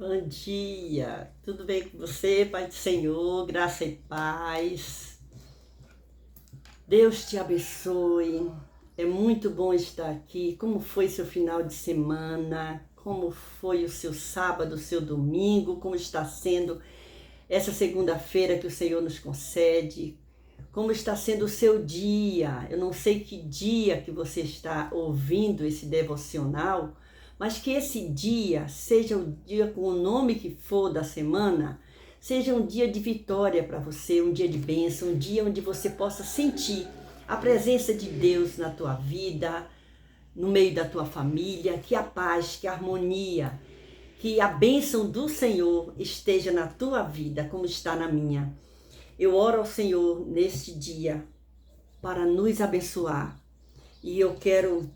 Bom dia, tudo bem com você, Pai do Senhor, graça e paz. Deus te abençoe, é muito bom estar aqui. Como foi seu final de semana? Como foi o seu sábado, o seu domingo? Como está sendo essa segunda-feira que o Senhor nos concede? Como está sendo o seu dia? Eu não sei que dia que você está ouvindo esse devocional, mas que esse dia, seja o dia com o nome que for da semana, seja um dia de vitória para você, um dia de bênção, um dia onde você possa sentir a presença de Deus na tua vida, no meio da tua família, que a paz, que a harmonia, que a bênção do Senhor esteja na tua vida, como está na minha. Eu oro ao Senhor neste dia para nos abençoar e eu quero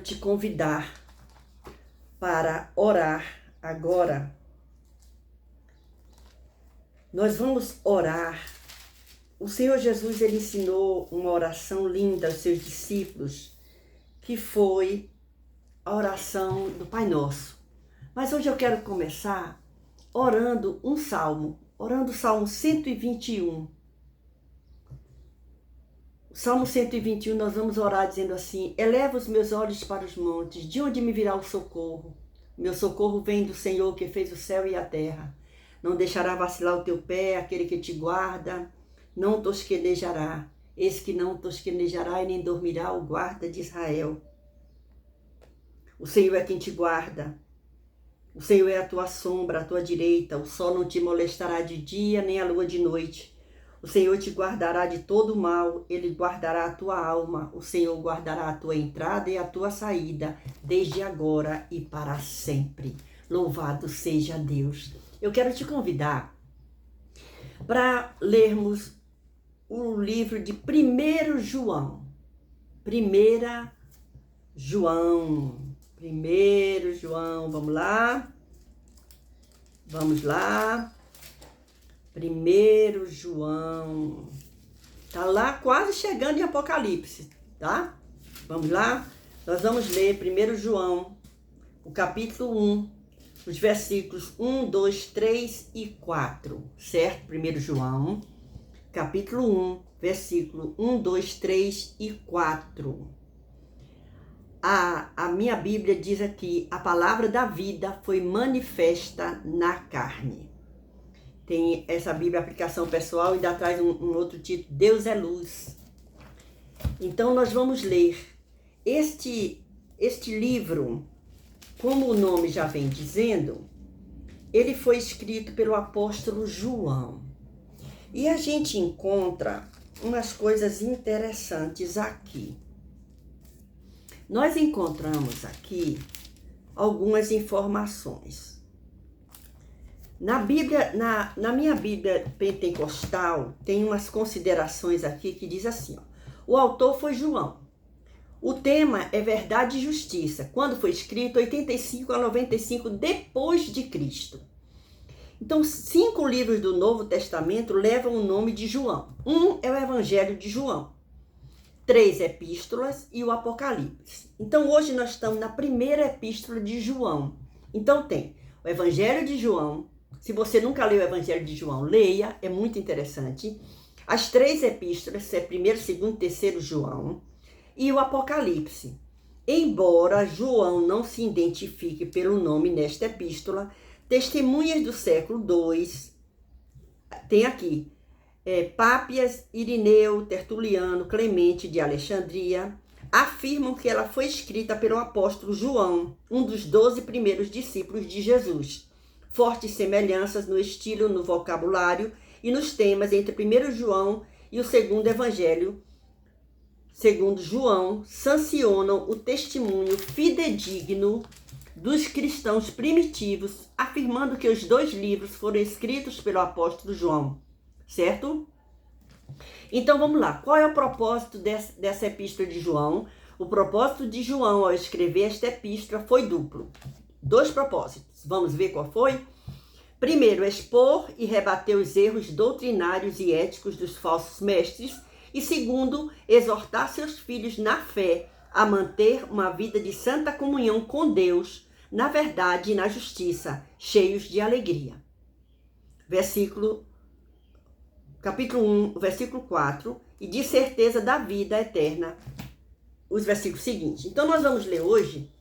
te convidar para orar agora. Nós vamos orar. O Senhor Jesus, ele ensinou uma oração linda aos seus discípulos, que foi a oração do Pai Nosso. Mas hoje eu quero começar orando um salmo, orando o Salmo 121. O Salmo 121 nós vamos orar dizendo assim: eleva os meus olhos para os montes, de onde me virá o socorro? Meu socorro vem do Senhor que fez o céu e a terra. Não deixará vacilar o teu pé, aquele que te guarda, não tosquenejará. Esse que não tosquenejará e nem dormirá, o guarda de Israel. O Senhor é quem te guarda. O Senhor é a tua sombra, a tua direita. O sol não te molestará de dia, nem a lua de noite. O Senhor te guardará de todo mal, Ele guardará a tua alma. O Senhor guardará a tua entrada e a tua saída, desde agora e para sempre. Louvado seja Deus. Eu quero te convidar para lermos o livro de 1 João. 1 João, vamos lá? Vamos lá. 1 João, tá lá quase chegando em Apocalipse, tá? Vamos lá? Nós vamos ler 1 João, o capítulo 1, os versículos 1, 2, 3 e 4, certo? 1 João, capítulo 1, versículo 1, 2, 3 e 4. A minha Bíblia diz aqui: a palavra da vida foi manifesta na carne. Tem essa Bíblia aplicação pessoal e dá atrás um outro título: Deus é luz. Então nós vamos ler este livro, como o nome já vem dizendo, ele foi escrito pelo apóstolo João. E a gente encontra umas coisas interessantes aqui. Nós encontramos aqui algumas informações. Na Bíblia, na minha Bíblia pentecostal, tem umas considerações aqui que diz assim, ó: o autor foi João. O tema é verdade e justiça, quando foi escrito 85 a 95 depois de Cristo. Então, 5 livros do Novo Testamento levam o nome de João. Um é o Evangelho de João, 3 epístolas e o Apocalipse. Então, hoje nós estamos na primeira epístola de João. Então, tem o Evangelho de João. Se você nunca leu o Evangelho de João, leia, é muito interessante. As 3 epístolas, é 1º, 2º, 3º João, e o Apocalipse. Embora João não se identifique pelo nome nesta epístola, testemunhas do século II, tem aqui, Pápias, Irineu, Tertuliano, Clemente de Alexandria, afirmam que ela foi escrita pelo apóstolo João, um dos 12 primeiros discípulos de Jesus. Fortes semelhanças no estilo, no vocabulário e nos temas entre 1 João e o segundo Evangelho, segundo João, sancionam o testemunho fidedigno dos cristãos primitivos, afirmando que os 2 livros foram escritos pelo apóstolo João, certo? Então vamos lá, qual é o propósito dessa epístola de João? O propósito de João ao escrever esta epístola foi duplo. 2 propósitos. Vamos ver qual foi? Primeiro, expor e rebater os erros doutrinários e éticos dos falsos mestres. E segundo, exortar seus filhos na fé a manter uma vida de santa comunhão com Deus, na verdade e na justiça, cheios de alegria. Capítulo 1, versículo 4, e de certeza da vida eterna, os versículos seguintes. Então nós vamos ler hoje,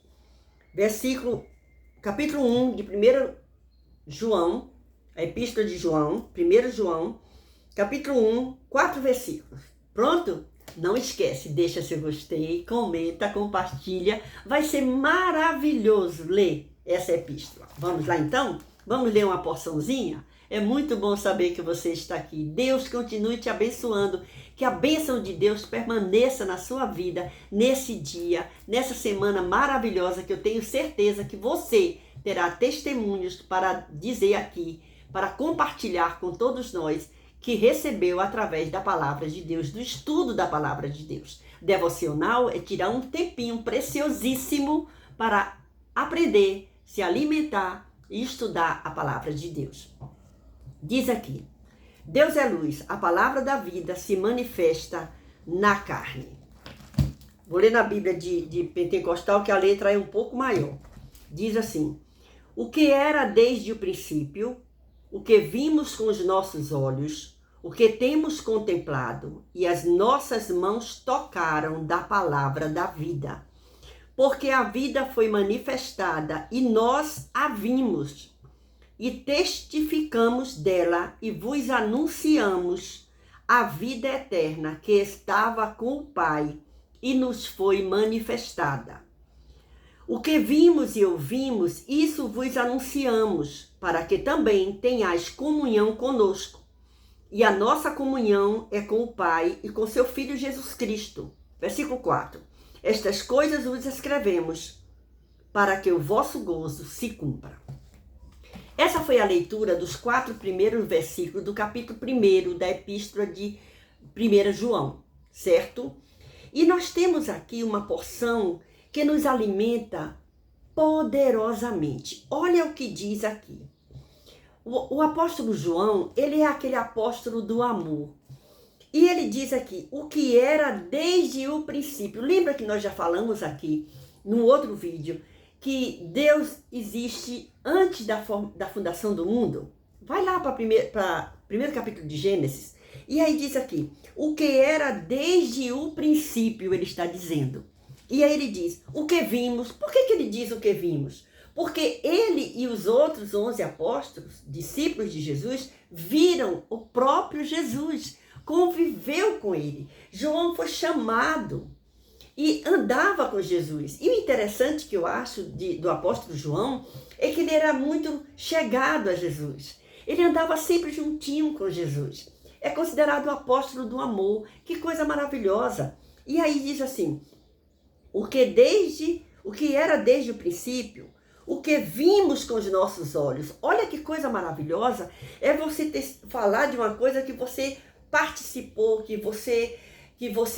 capítulo 1 de 1 João, a epístola de João, 1 João, capítulo 1, 4 versículos. Pronto? Não esquece, deixa seu gostei, comenta, compartilha. Vai ser maravilhoso ler essa epístola. Vamos lá então? Vamos ler uma porçãozinha? É muito bom saber que você está aqui. Deus continue te abençoando. Que a bênção de Deus permaneça na sua vida nesse dia, nessa semana maravilhosa, que eu tenho certeza que você terá testemunhos para dizer aqui, para compartilhar com todos nós, que recebeu através da palavra de Deus, do estudo da palavra de Deus. Devocional é tirar um tempinho preciosíssimo para aprender, se alimentar e estudar a palavra de Deus. Diz aqui: Deus é luz, a palavra da vida se manifesta na carne. Vou ler na Bíblia de Pentecostal, que a letra é um pouco maior. Diz assim: o que era desde o princípio, o que vimos com os nossos olhos, o que temos contemplado e as nossas mãos tocaram da palavra da vida. Porque a vida foi manifestada e nós a vimos e testificamos dela e vos anunciamos a vida eterna que estava com o Pai e nos foi manifestada. O que vimos e ouvimos, isso vos anunciamos, para que também tenhais comunhão conosco. E a nossa comunhão é com o Pai e com seu Filho Jesus Cristo. Versículo 4. Estas coisas vos escrevemos, para que o vosso gozo se cumpra. Essa foi a leitura dos 4 primeiros versículos do capítulo 1 da epístola de 1 João, certo? E nós temos aqui uma porção que nos alimenta poderosamente. Olha o que diz aqui. O apóstolo João, ele é aquele apóstolo do amor. E ele diz aqui, o que era desde o princípio. Lembra que nós já falamos aqui, num outro vídeo, que Deus existe antes da fundação do mundo? Vai lá para o primeiro capítulo de Gênesis. E aí diz aqui, o que era desde o princípio, ele está dizendo. E aí ele diz, o que vimos. Por que ele diz o que vimos? Porque ele e os outros 11 apóstolos, discípulos de Jesus, viram o próprio Jesus, conviveu com ele. João foi chamado e andava com Jesus. E o interessante que eu acho do apóstolo João é que ele era muito chegado a Jesus. Ele andava sempre juntinho com Jesus. É considerado o apóstolo do amor. Que coisa maravilhosa. E aí diz assim, o que era desde o princípio, o que vimos com os nossos olhos. Olha que coisa maravilhosa é você falar de uma coisa que você participou, que você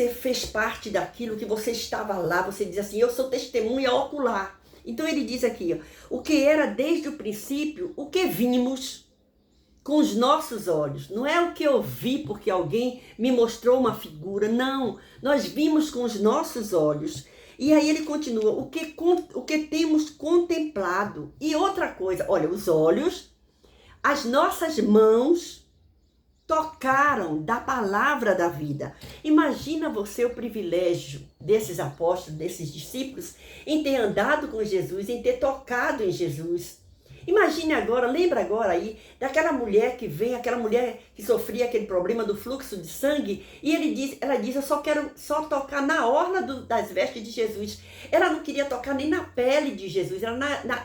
fez parte daquilo, que você estava lá. Você diz assim, eu sou testemunha ocular. Então ele diz aqui, o que era desde o princípio, o que vimos com os nossos olhos. Não é o que eu vi porque alguém me mostrou uma figura. Não, nós vimos com os nossos olhos. E aí ele continua, o que temos contemplado. E outra coisa, olha, os olhos, as nossas mãos tocaram da palavra da vida. Imagina você o privilégio desses apóstolos, desses discípulos, em ter andado com Jesus, em ter tocado em Jesus. Imagine agora, lembra agora aí, daquela mulher que vem, aquela mulher que sofria aquele problema do fluxo de sangue, e ela diz, eu só quero tocar na orla das vestes de Jesus. Ela não queria tocar nem na pele de Jesus, era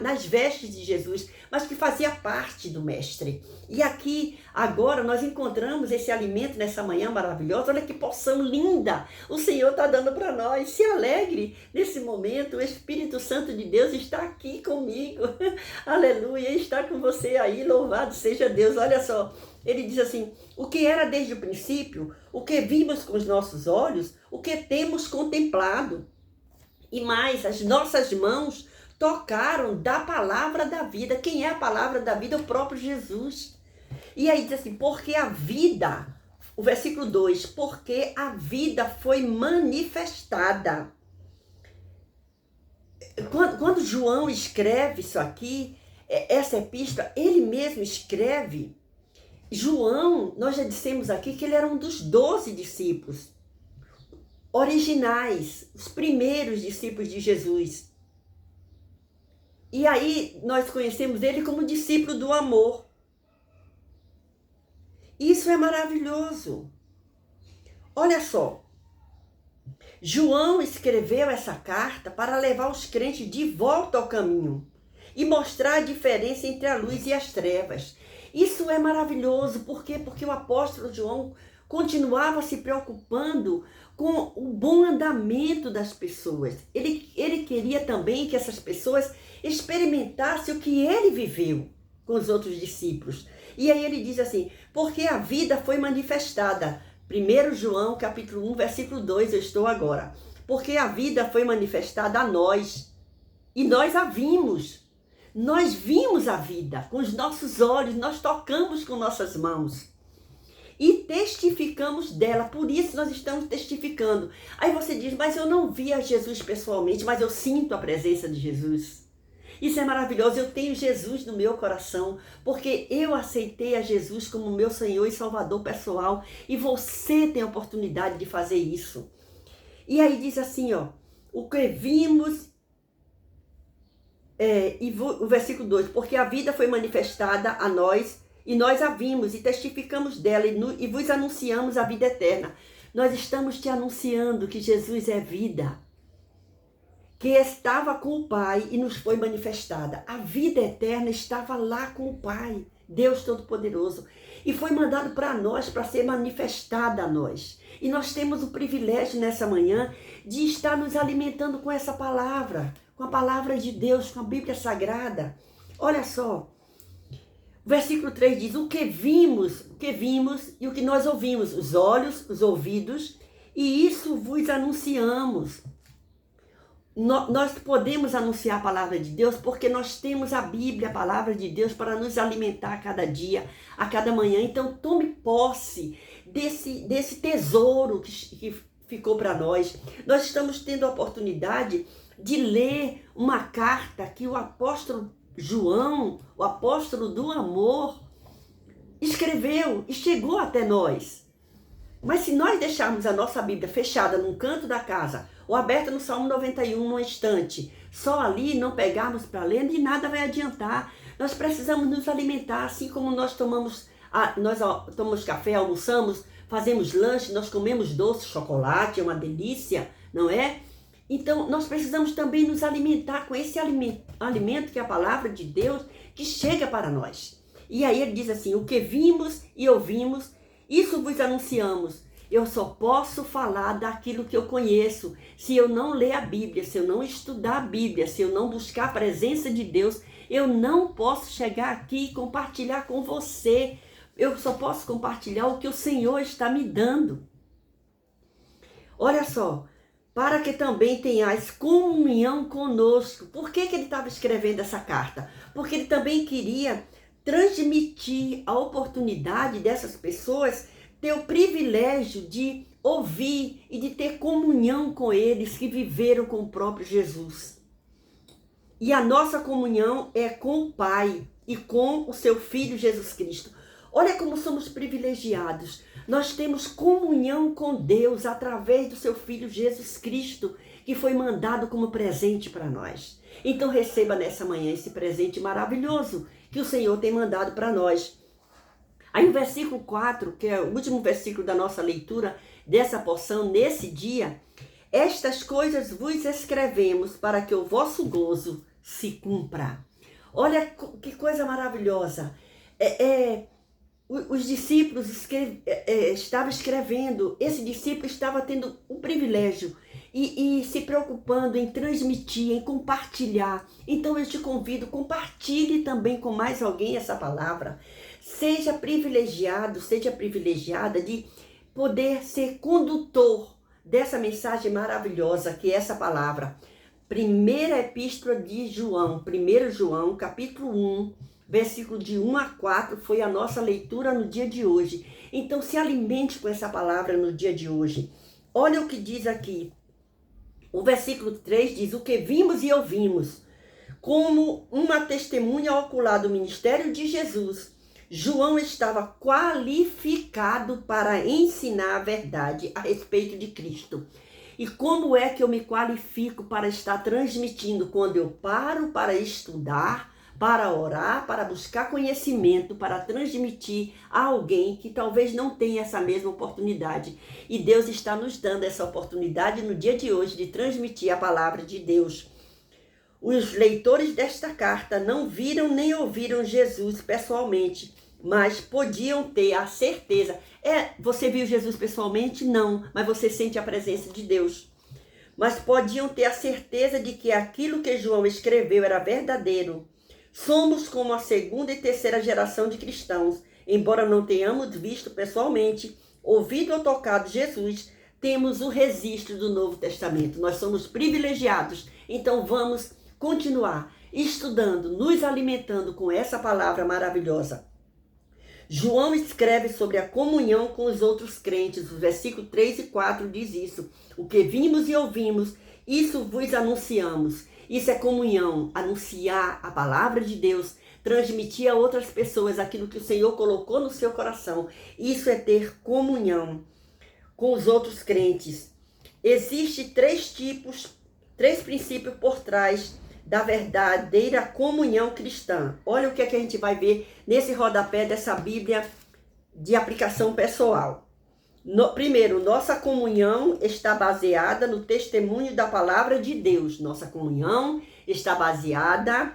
nas vestes de Jesus, mas que fazia parte do mestre. E aqui, agora, nós encontramos esse alimento nessa manhã maravilhosa. Olha que porção linda o Senhor está dando para nós. Se alegre nesse momento, o Espírito Santo de Deus está aqui comigo. Aleluia, está com você aí, louvado seja Deus. Olha só, ele diz assim, o que era desde o princípio, o que vimos com os nossos olhos, o que temos contemplado. E mais, as nossas mãos tocaram da palavra da vida. Quem é a palavra da vida? O próprio Jesus. E aí diz assim, porque a vida, o versículo 2, porque a vida foi manifestada. quando João escreve isso aqui, essa epístola, ele mesmo escreve. João, nós já dissemos aqui que ele era um dos 12 discípulos originais, os primeiros discípulos de Jesus. E aí nós conhecemos ele como discípulo do amor. Isso é maravilhoso. Olha só, João escreveu essa carta para levar os crentes de volta ao caminho e mostrar a diferença entre a luz e as trevas. Isso é maravilhoso, por quê? Porque o apóstolo João continuava se preocupando com o bom andamento das pessoas. Ele queria também que essas pessoas experimentassem o que ele viveu com os outros discípulos. E aí ele diz assim, porque a vida foi manifestada. 1 João, capítulo 1, versículo 2, eu estou agora. Porque a vida foi manifestada a nós, e nós a vimos. Nós vimos a vida com os nossos olhos, nós tocamos com nossas mãos. E testificamos dela, por isso nós estamos testificando. Aí você diz, mas eu não vi a Jesus pessoalmente, mas eu sinto a presença de Jesus. Isso é maravilhoso, eu tenho Jesus no meu coração, porque eu aceitei a Jesus como meu Senhor e Salvador pessoal, e você tem a oportunidade de fazer isso. E aí diz assim, ó, o que vimos, o versículo 2, porque a vida foi manifestada a nós, e nós a vimos, e testificamos dela, e vos anunciamos a vida eterna. Nós estamos te anunciando que Jesus é vida, que estava com o Pai e nos foi manifestada. A vida eterna estava lá com o Pai, Deus Todo-Poderoso, e foi mandado para nós, para ser manifestada a nós. E nós temos o privilégio nessa manhã de estar nos alimentando com essa palavra, com a palavra de Deus, com a Bíblia Sagrada. Olha só, o versículo 3 diz, o que vimos e o que nós ouvimos, os olhos, os ouvidos, e isso vos anunciamos. Nós podemos anunciar a palavra de Deus porque nós temos a Bíblia, a palavra de Deus, para nos alimentar a cada dia, a cada manhã. Então tome posse desse tesouro que ficou para nós. Nós estamos tendo a oportunidade de ler uma carta que o apóstolo João, o apóstolo do amor, escreveu e chegou até nós. Mas se nós deixarmos a nossa Bíblia fechada num canto da casa, ou aberta no Salmo 91, numa estante, só ali não pegarmos para ler, de nada vai adiantar. Nós precisamos nos alimentar, assim como nós tomamos café, almoçamos, fazemos lanche, nós comemos doce, chocolate, é uma delícia, não é? Então, nós precisamos também nos alimentar com esse alimento que é a palavra de Deus, que chega para nós. E aí ele diz assim, o que vimos e ouvimos, isso vos anunciamos. Eu só posso falar daquilo que eu conheço. Se eu não ler a Bíblia, se eu não estudar a Bíblia, se eu não buscar a presença de Deus, eu não posso chegar aqui e compartilhar com você. Eu só posso compartilhar o que o Senhor está me dando. Olha só, para que também tenhais comunhão conosco. Por que ele estava escrevendo essa carta? Porque ele também queria transmitir a oportunidade dessas pessoas ter o privilégio de ouvir e de ter comunhão com eles que viveram com o próprio Jesus. E a nossa comunhão é com o Pai e com o seu Filho Jesus Cristo. Olha como somos privilegiados. Nós temos comunhão com Deus através do seu Filho Jesus Cristo, que foi mandado como presente para nós. Então receba nessa manhã esse presente maravilhoso que o Senhor tem mandado para nós. Aí o versículo 4, que é o último versículo da nossa leitura dessa porção nesse dia, estas coisas vos escrevemos para que o vosso gozo se cumpra. Olha que coisa maravilhosa. Os discípulos estavam escrevendo, esse discípulo estava tendo um privilégio e se preocupando em transmitir, em compartilhar. Então eu te convido, compartilhe também com mais alguém essa palavra. Seja privilegiado, seja privilegiada de poder ser condutor dessa mensagem maravilhosa que é essa palavra. Primeira epístola de João, 1 João, capítulo 1, versículo de 1 a 4, foi a nossa leitura no dia de hoje. Então se alimente com essa palavra no dia de hoje. Olha o que diz aqui. O versículo 3 diz: o que vimos e ouvimos, como uma testemunha ocular do ministério de Jesus, João estava qualificado para ensinar a verdade a respeito de Cristo. E como é que eu me qualifico para estar transmitindo? Quando eu paro para estudar, para orar, para buscar conhecimento, para transmitir a alguém que talvez não tenha essa mesma oportunidade. E Deus está nos dando essa oportunidade no dia de hoje de transmitir a palavra de Deus. Os leitores desta carta não viram nem ouviram Jesus pessoalmente, mas podiam ter a certeza. Você viu Jesus pessoalmente? Não, mas você sente a presença de Deus. Mas podiam ter a certeza de que aquilo que João escreveu era verdadeiro. Somos como a segunda e terceira geração de cristãos. Embora não tenhamos visto pessoalmente, ouvido ou tocado Jesus, temos o registro do Novo Testamento. Nós somos privilegiados, então vamos continuar estudando, nos alimentando com essa palavra maravilhosa. João escreve sobre a comunhão com os outros crentes. O versículo 3 e 4 diz isso. O que vimos e ouvimos, isso vos anunciamos. Isso é comunhão, anunciar a palavra de Deus, transmitir a outras pessoas aquilo que o Senhor colocou no seu coração. Isso é ter comunhão com os outros crentes. Existem três princípios por trás da verdadeira comunhão cristã. Olha o que é que a gente vai ver nesse rodapé dessa Bíblia de aplicação pessoal. Primeiro, nossa comunhão está baseada no testemunho da palavra de Deus. Nossa comunhão está baseada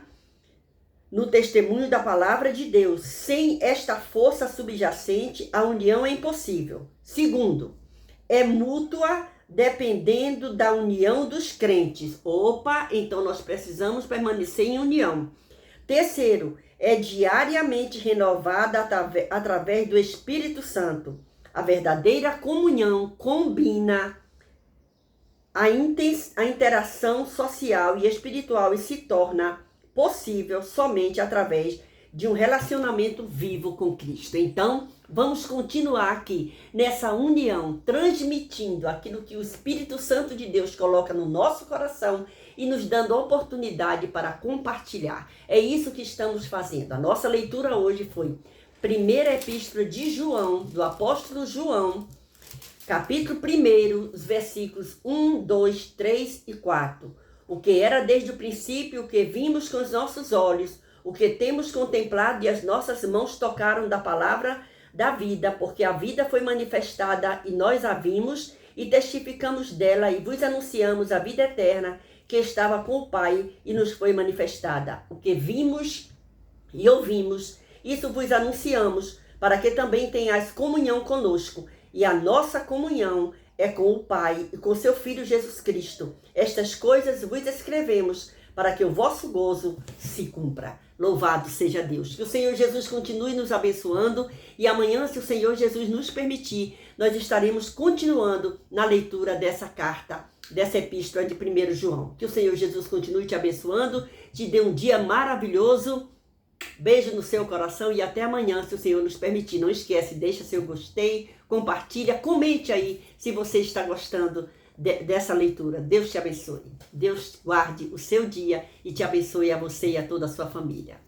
no testemunho da palavra de Deus. Sem esta força subjacente, a união é impossível. Segundo, é mútua, dependendo da união dos crentes. Então nós precisamos permanecer em união. Terceiro, é diariamente renovada através do Espírito Santo. A verdadeira comunhão combina a interação social e espiritual e se torna possível somente através de um relacionamento vivo com Cristo. Então, vamos continuar aqui nessa união, transmitindo aquilo que o Espírito Santo de Deus coloca no nosso coração e nos dando oportunidade para compartilhar. É isso que estamos fazendo. A nossa leitura hoje foi Primeira Epístola de João, do apóstolo João, capítulo 1, os versículos 1, 2, 3 e 4. O que era desde o princípio, o que vimos com os nossos olhos, o que temos contemplado e as nossas mãos tocaram da palavra da vida, porque a vida foi manifestada e nós a vimos e testificamos dela e vos anunciamos a vida eterna que estava com o Pai e nos foi manifestada. O que vimos e ouvimos, isso vos anunciamos, para que também tenhais comunhão conosco. E a nossa comunhão é com o Pai e com seu Filho Jesus Cristo. Estas coisas vos escrevemos, para que o vosso gozo se cumpra. Louvado seja Deus. Que o Senhor Jesus continue nos abençoando e amanhã, se o Senhor Jesus nos permitir, nós estaremos continuando na leitura dessa carta, dessa epístola de 1 João. Que o Senhor Jesus continue te abençoando, te dê um dia maravilhoso. Beijo no seu coração e até amanhã, se o Senhor nos permitir. Não esquece, deixa seu gostei, compartilha, comente aí se você está gostando dessa leitura. Deus te abençoe. Deus guarde o seu dia e te abençoe a você e a toda a sua família.